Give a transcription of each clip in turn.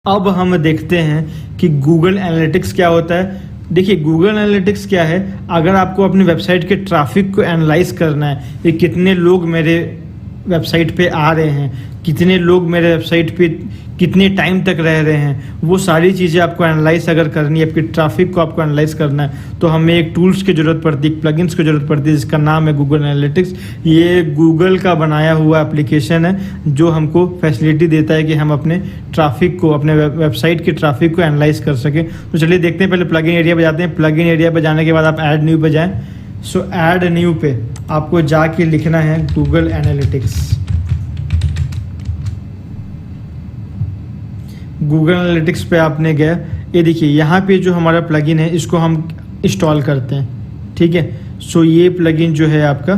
अब हम देखते हैं कि गूगल एनालिटिक्स क्या होता है। देखिए गूगल एनालिटिक्स क्या है, अगर आपको अपनी वेबसाइट के ट्रैफिक को एनालाइज करना है कि कितने लोग मेरे वेबसाइट पे आ रहे हैं, कितने लोग मेरे वेबसाइट पे कितने टाइम तक रह रहे हैं, वो सारी चीज़ें आपको एनालाइज अगर करनी है, आपके ट्रैफिक को आपको एनालाइज करना है, तो हमें एक टूल्स की ज़रूरत पड़ती है, एक प्लगइन्स की ज़रूरत पड़ती है जिसका नाम है गूगल एनालिटिक्स। ये गूगल का बनाया हुआ एप्लीकेशन है जो हमको फैसिलिटी देता है कि हम अपने ट्रैफिक को, अपने वेबसाइट के ट्रैफिक को एनालाइज कर सकें। तो चलिए देखते हैं, पहले प्लगइन एरिया पर जाते हैं। प्लगइन एरिया पर जाने के बाद आप ऐड न्यू पे जाएँ। सो ऐड न्यू पे आपको जाके लिखना है गूगल एनालिटिक्स। गूगल एनालिटिक्स पे आपने गया, ये देखिए यहाँ पे जो हमारा प्लगइन है इसको हम इंस्टॉल करते हैं, ठीक है। सो ये प्लगइन जो है आपका,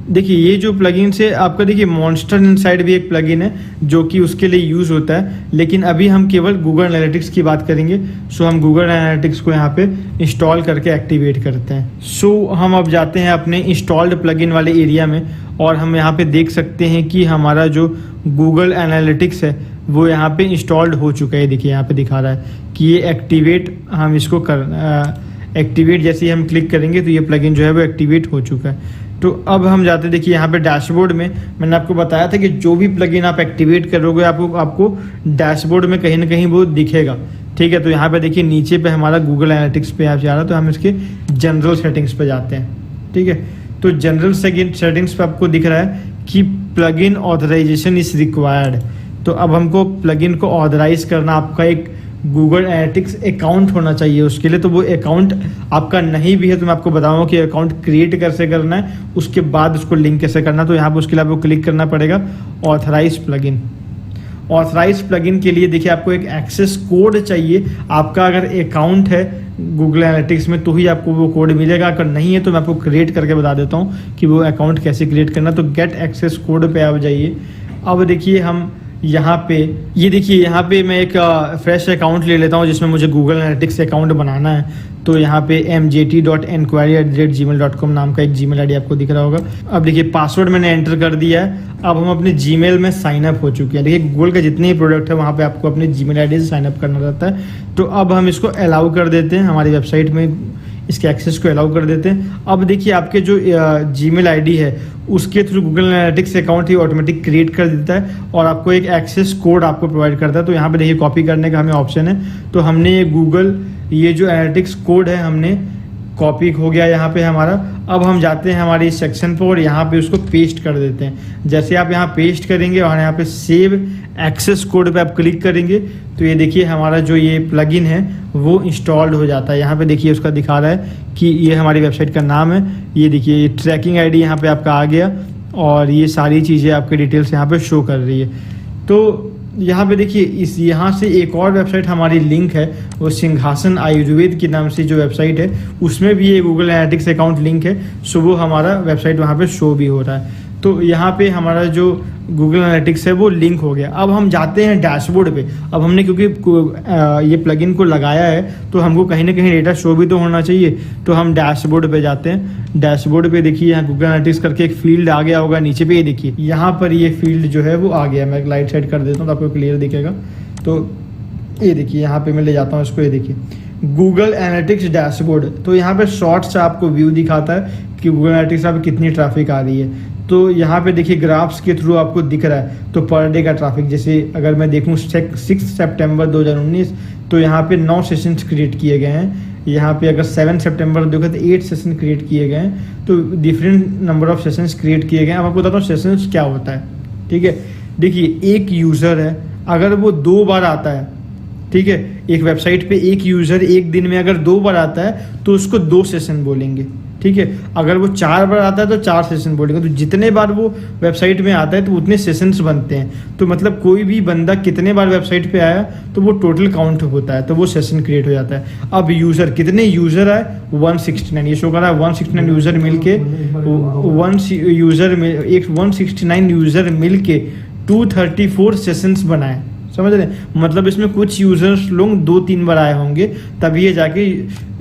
देखिए ये जो प्लगइन से आपका, देखिए मॉन्स्टर इनसाइड भी एक प्लगइन है जो कि उसके लिए यूज़ होता है, लेकिन अभी हम केवल गूगल एनालिटिक्स की बात करेंगे। सो हम गूगल एनालिटिक्स को यहाँ पे इंस्टॉल करके एक्टिवेट करते हैं। सो हम अब जाते हैं अपने इंस्टॉल्ड प्लगइन वाले एरिया में और हम यहाँ पे देख सकते हैं कि हमारा जो गूगल एनालिटिक्स है वो यहाँ पे इंस्टॉल्ड हो चुका है। देखिए यहाँ पे दिखा रहा है कि ये एक्टिवेट, हम इसको एक्टिवेट जैसे ही हम क्लिक करेंगे तो ये प्लगइन जो है वो एक्टिवेट हो चुका है। तो अब हम जाते हैं, देखिए यहाँ पे डैशबोर्ड में मैंने आपको बताया था कि जो भी प्लगइन आप एक्टिवेट करोगे आपको डैशबोर्ड में कहीं ना कहीं वो दिखेगा, ठीक है। तो यहाँ पे देखिए नीचे पे हमारा गूगल एनालिटिक्स पे आप जा रहा है, तो हम इसके जनरल सेटिंग्स पे जाते हैं, ठीक है। तो जनरल सेटिंग्स पे आपको दिख रहा है कि प्लगइन ऑथराइजेशन इज रिक्वायर्ड। तो अब हमको प्लगइन को ऑथराइज करना, आपका एक गूगल एनालिटिक्स अकाउंट होना चाहिए उसके लिए। तो वो अकाउंट आपका नहीं भी है तो मैं आपको बताऊंगा कि अकाउंट क्रिएट कैसे करना है, उसके बाद उसको लिंक कैसे करना है। तो यहाँ पर उसके लिए आपको क्लिक करना पड़ेगा ऑथराइज प्लगइन। ऑथराइज प्लगइन के लिए देखिए आपको एक एक्सेस कोड चाहिए। आपका अगर अकाउंट है गूगल एनालिटिक्स में तो ही आपको वो कोड मिलेगा, अगर नहीं है तो मैं आपको क्रिएट करके बता देता हूँ कि वो अकाउंट कैसे क्रिएट करना। तो गेट एक्सेस कोड पे आप जाइए। अब देखिए हम यहाँ पे, ये देखिए यहाँ पे मैं एक फ्रेश अकाउंट ले लेता हूँ जिसमें मुझे गूगल एनालिटिक्स अकाउंट बनाना है। तो यहाँ पे mjt.enquiry@gmail.com नाम का एक जीमेल आईडी आपको दिख रहा होगा। अब देखिए पासवर्ड मैंने एंटर कर दिया है। अब हम अपने जीमेल में साइन अप हो चुके हैं। देखिए गूगल के जितने ही प्रोडक्ट है वहाँ पे आपको अपने जीमेल आईडी से साइन अप करना रहता है। तो अब हम इसको अलाउ कर देते हैं, हमारी वेबसाइट में इसके एक्सेस को अलाउ कर देते हैं। अब देखिए आपके जो जीमेल आईडी है उसके थ्रू गूगल एनालिटिक्स अकाउंट ही ऑटोमेटिक क्रिएट कर देता है और आपको एक एक्सेस कोड आपको प्रोवाइड करता है। तो यहाँ पे देखिए कॉपी करने का हमें ऑप्शन है। तो हमने ये जो एनालिटिक्स कोड है हमने कॉपी हो गया यहाँ पे हमारा। अब हम जाते हैं हमारे इस सेक्शन पर और यहाँ पे उसको पेस्ट कर देते हैं। जैसे आप यहाँ पेस्ट करेंगे और यहाँ पे सेव एक्सेस कोड पे आप क्लिक करेंगे तो ये देखिए हमारा जो ये प्लगइन है वो इंस्टॉल्ड हो जाता है। यहाँ पे देखिए उसका दिखा रहा है कि ये हमारी वेबसाइट का नाम है। ये देखिए ये ट्रैकिंग आईडी यहाँ पे आपका आ गया और ये सारी चीज़ें आपके डिटेल्स यहाँ पे शो कर रही है। तो यहाँ पे देखिए यहाँ से एक और वेबसाइट हमारी लिंक है, वो सिंहासन आयुर्वेद के नाम से जो वेबसाइट है उसमें भी ये गूगल एनालिटिक्स अकाउंट लिंक है। सो वो हमारा वेबसाइट वहाँ पे शो भी हो रहा है। तो यहाँ पे हमारा जो गूगल एनालिटिक्स है वो लिंक हो गया। अब हम जाते हैं डैशबोर्ड पे। अब हमने क्योंकि ये प्लगइन को लगाया है तो हमको कहीं ना कहीं डेटा शो भी तो होना चाहिए। तो हम डैशबोर्ड पे जाते हैं। डैशबोर्ड पे देखिए यहाँ गूगल एनालिटिक्स करके एक फील्ड आ गया होगा नीचे पे, ये देखिए यहाँ पर ये फील्ड जो है वो आ गया। मैं लाइट साइड कर देता हूँ तो आपको क्लियर दिखेगा। तो ये देखिए यहाँ पे मैं ले जाता हूँ इसको, ये देखिए गूगल एनालिटिक्स डैशबोर्ड। तो यहाँ पे शॉर्ट से आपको व्यू दिखाता है कि गूगल एनालिटिक्स में कितनी ट्रैफिक आ रही है। तो यहाँ पे देखिए ग्राफ्स के थ्रू आपको दिख रहा है। तो पर डे का ट्रैफिक, जैसे अगर मैं देखूँ 6 सितंबर 2019 तो यहाँ पे 9 सेशंस क्रिएट किए गए हैं। यहाँ पे अगर 7 सितंबर देखो तो 8 सेशन क्रिएट किए गए हैं। तो different number of sessions create किए गए हैं। अब आपको बताता हूँ सेशंस क्या होता है, ठीक है। देखिए एक यूज़र है, अगर वो 2 बार आता है, ठीक है, एक वेबसाइट पे एक यूज़र एक दिन में अगर 2 बार आता है तो उसको 2 सेशन बोलेंगे, ठीक है। अगर वो 4 बार आता है तो 4 सेशन बोलेंगे। तो जितने बार वो वेबसाइट में आता है तो उतने सेशंस बनते हैं। तो मतलब कोई भी बंदा कितने बार वेबसाइट पे आया तो वो टोटल काउंट होता है, तो वो सेशन क्रिएट हो जाता है। अब यूज़र कितने यूज़र आए 169, ये शो कर रहा है 169 यूज़र मिलके 169 यूज़र मिलके 234 सेशंस बनाए, समझ रहे हैं। मतलब इसमें कुछ यूज़र्स लोग 2-3 बार आए होंगे तभी ये जाके,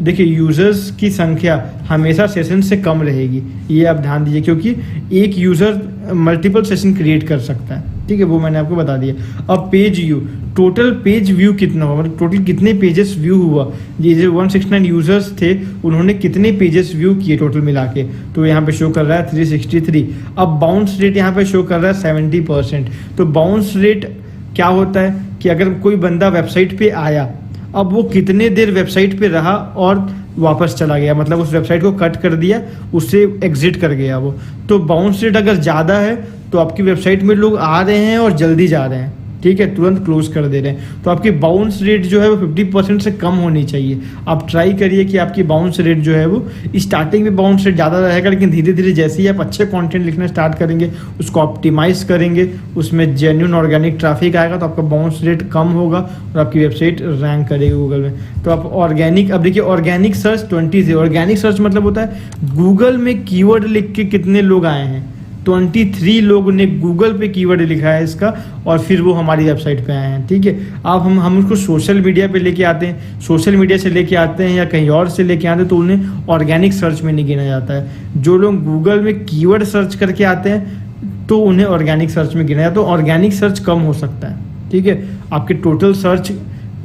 देखिए यूज़र्स की संख्या हमेशा सेशन से कम रहेगी, ये आप ध्यान दीजिए, क्योंकि एक यूज़र मल्टीपल सेशन क्रिएट कर सकता है। ठीक है, वो मैंने आपको बता दिया। अब page view, total page view कितना हुआ, मतलब टोटल कितने पेजेस व्यू हुआ, ये जो 169 यूजर्स थे उन्होंने कितने पेजेस व्यू किए टोटल मिला के, तो यहाँ पे शो कर रहा है 363। अब बाउंस रेट यहाँ पे शो कर रहा है 70%। तो बाउंस रेट क्या होता है कि अगर कोई बंदा वेबसाइट पे आया, अब वो कितने देर वेबसाइट पे रहा और वापस चला गया, मतलब उस वेबसाइट को कट कर दिया, उससे एग्जिट कर गया वो, तो बाउंस रेट अगर ज़्यादा है तो आपकी वेबसाइट में लोग आ रहे हैं और जल्दी जा रहे हैं, ठीक है, तुरंत क्लोज कर दे रहे हैं, तो आपकी बाउंस रेट जो है वो 50% से कम होनी चाहिए। आप ट्राई करिए कि आपकी बाउंस रेट जो है वो स्टार्टिंग में बाउंस रेट ज़्यादा रहेगा, लेकिन धीरे धीरे जैसे ही आप अच्छे कंटेंट लिखना स्टार्ट करेंगे, उसको ऑप्टिमाइज करेंगे, उसमें जेन्युइन ऑर्गेनिक ट्रैफिक आएगा, तो आपका बाउंस रेट कम होगा और आपकी वेबसाइट रैंक करेगी गूगल में। तो आप ऑर्गेनिक, अब देखिए ऑर्गेनिक सर्च 20 से, ऑर्गेनिक सर्च मतलब होता है गूगल में कीवर्ड लिख के कितने लोग आए हैं, 23 लोगों ने गूगल पे कीवर्ड लिखा है इसका और फिर वो हमारी वेबसाइट पे आए हैं, ठीक है। अब हम उसको सोशल मीडिया पे लेके आते हैं, सोशल मीडिया से लेके आते हैं या कहीं और से लेके आते हैं, तो उन्हें ऑर्गेनिक सर्च में नहीं गिना जाता है। जो लोग गूगल में कीवर्ड सर्च करके आते हैं तो उन्हें ऑर्गेनिक सर्च में गिना जाता है, तो ऑर्गेनिक सर्च कम हो सकता है, ठीक है। आपके टोटल सर्च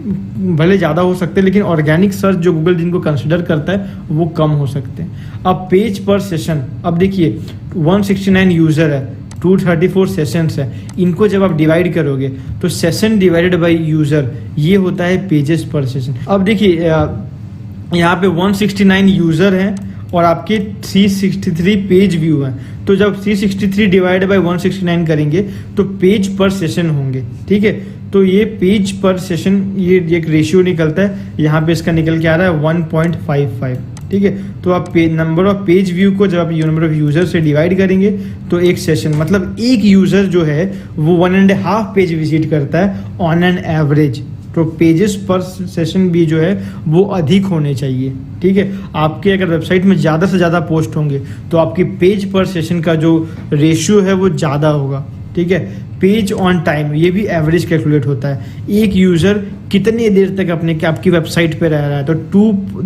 भले ज़्यादा हो सकते हैं, लेकिन ऑर्गेनिक सर्च जो गूगल जिनको कंसिडर करता है वो कम हो सकते हैं। अब पेज पर सेशन, अब देखिए 169 यूज़र है, 234 सेशंस है, इनको जब आप डिवाइड करोगे तो सेशन डिवाइडेड बाय यूज़र ये होता है पेजेस पर सेशन। अब देखिए यहाँ पे 169 यूज़र हैं और आपके 363 पेज व्यू हैं, तो जब 363 डिवाइड बाय 169 करेंगे तो पेज पर सेशन होंगे, ठीक है। तो ये पेज पर सेशन ये एक रेशियो निकलता है, यहाँ पे इसका निकल के आ रहा है 1.55, ठीक है। तो आप नंबर ऑफ पेज व्यू को जब आप नंबर ऑफ यूज़र से डिवाइड करेंगे तो एक सेशन, मतलब एक यूज़र जो है वो 1.5 पेज विजिट करता है ऑन एन एवरेज, तो पेजेस पर सेशन भी जो है वो अधिक होने चाहिए, ठीक है। आपके अगर वेबसाइट में ज़्यादा से ज़्यादा पोस्ट होंगे तो आपकी पेज पर सेशन का जो रेशियो है वो ज़्यादा होगा, ठीक है। पेज ऑन टाइम, ये भी एवरेज कैलकुलेट होता है, एक यूज़र कितने देर तक आपकी वेबसाइट पे रह रहा है, तो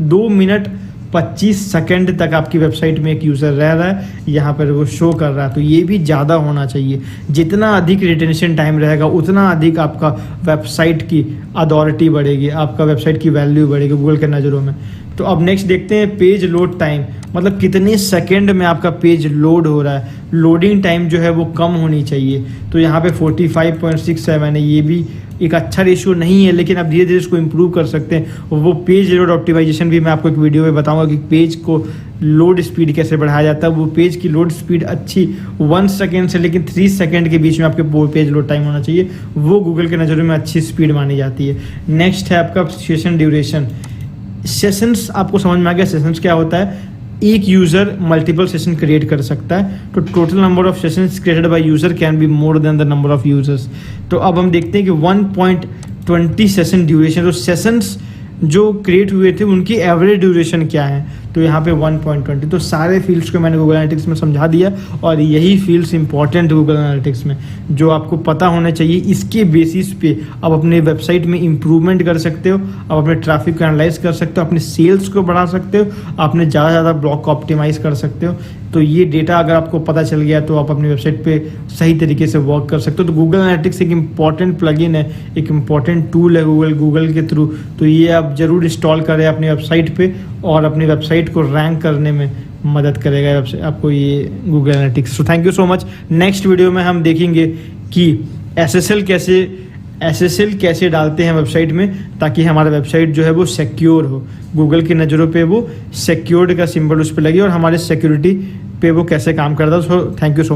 2 मिनट 25 सेकंड तक आपकी वेबसाइट में एक यूज़र रह रहा है, यहाँ पर वो शो कर रहा है, तो ये भी ज़्यादा होना चाहिए। जितना अधिक रिटेंशन टाइम रहेगा उतना अधिक आपका वेबसाइट की अथॉरिटी बढ़ेगी, आपका वेबसाइट की वैल्यू बढ़ेगी गूगल के नज़रों में। तो अब नेक्स्ट देखते हैं पेज लोड टाइम, मतलब कितने सेकंड में आपका पेज लोड हो रहा है, लोडिंग टाइम जो है वो कम होनी चाहिए। तो यहाँ पे 45.67 है, ये भी एक अच्छा रेशियो नहीं है, लेकिन आप धीरे धीरे इसको इम्प्रूव कर सकते हैं। वो पेज लोड ऑप्टिमाइजेशन भी मैं आपको एक वीडियो में बताऊंगा कि पेज को लोड स्पीड कैसे बढ़ाया जाता है। वो पेज की लोड स्पीड अच्छी 1 सेकेंड से लेकिन 3 सेकेंड के बीच में आपके पेज लोड टाइम होना चाहिए, वो गूगल के नज़रों में अच्छी स्पीड मानी जाती है। नेक्स्ट है आपका सेशन ड्यूरेशन। सेशंस आपको समझ में आ गया, सेशंस क्या होता है, एक यूज़र मल्टीपल सेशन क्रिएट कर सकता है, तो total number of sessions created by user can be more than the number of users. तो अब हम देखते हैं कि 1.20 सेशन ड्यूरेशन, तो सेशंस जो क्रिएट हुए थे उनकी एवरेज ड्यूरेशन क्या है, तो यहाँ पे 1.20। तो सारे फील्ड्स को मैंने गूगल एनालिटिक्स में समझा दिया और यही फील्ड्स इंपॉर्टेंट गूगल एनालिटिक्स में जो आपको पता होना चाहिए। इसके बेसिस पे आप अपने वेबसाइट में इंप्रूवमेंट कर सकते हो, आप अपने ट्रैफिक को एनालाइज कर सकते हो, अपने सेल्स को बढ़ा सकते हो, आपने ज़्यादा से ज़्यादा ब्लॉग को ऑप्टिमाइज़ कर सकते हो। तो ये डेटा अगर आपको पता चल गया तो आप अपनी वेबसाइट पे सही तरीके से वर्क कर सकते हो। तो गूगल एनालिटिक्स एक इम्पॉर्टेंट प्लगइन है, एक इम्पॉर्टेंट टूल है गूगल के थ्रू, तो ये आप ज़रूर इंस्टॉल करें अपनी वेबसाइट पे और अपनी वेबसाइट को रैंक करने में मदद करेगा आपको ये Google analytics. So thank you so much. Next video में हम देखेंगे कि SSL कैसे डालते हैं वेबसाइट में ताकि हमारा वेबसाइट जो है वो सिक्योर हो, गूगल की नज़रों पे वो सिक्योर्ड का सिंबल उस पर लगे और हमारे सिक्योरिटी पे वो कैसे काम करता है। So thank you so much.